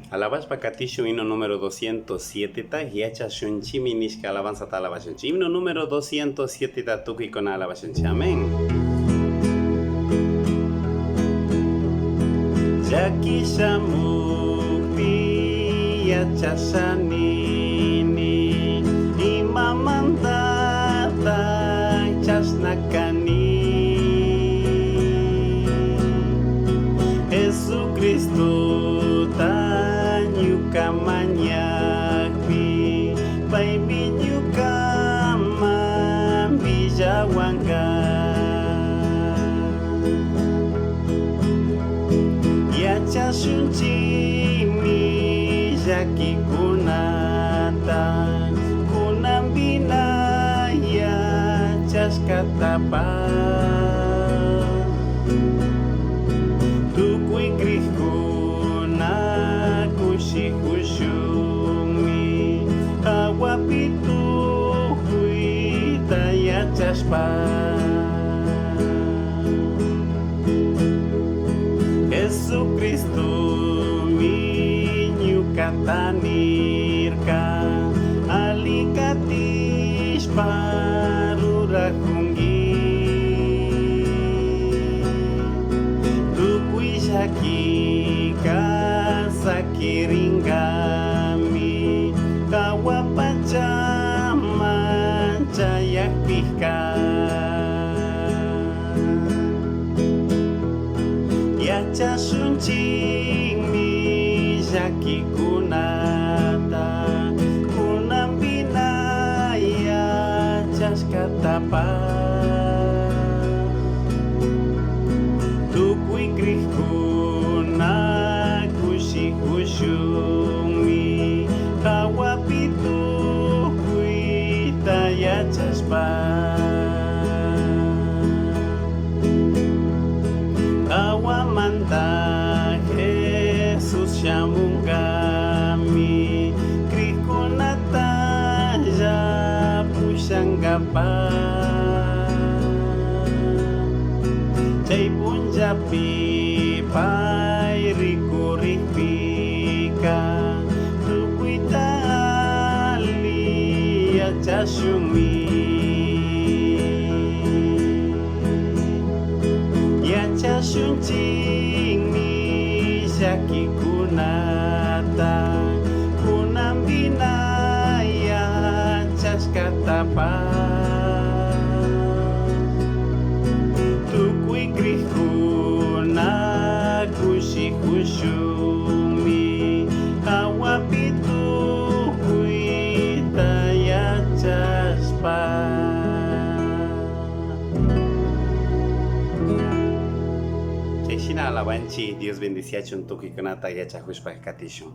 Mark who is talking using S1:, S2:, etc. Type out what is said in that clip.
S1: Alabash Pacatishu, himno número 207, ta hiacha shunchimi nishka alabanza ta alabashunchi. Himno número 207, ta tuki con alabashunchi. Amén. Jaki shamukti yacha shanini imamandata chasnakani Jesucristo kamanyakpi baby nyukama bijawanga yacha shunchimi jaki kunata kunambina yachas katapa tukui krihkuna kushumi awapitu huita yachaspa Jesucristo mi nyukatanirka alikatishpa rurahungi tukui shakika sakiringami kawapachaman chayakpika yacha shunchimi jaki kunata kunambina yachas katapa tukui krihkuna kushumi kawapitu huita yachaspa awamanta Jesus shamungami krihkunata ya pushangapa chay punjapi pai rikuripika tukuita alia chashumi yacha shunchimi jaki kunata kunambina yachas katapa tukui krihkuna kushumi awapitu huita yachaspa Shina alabanchi, Dios bendice a Chuntuki Kanata y a Chahushpa Katishu.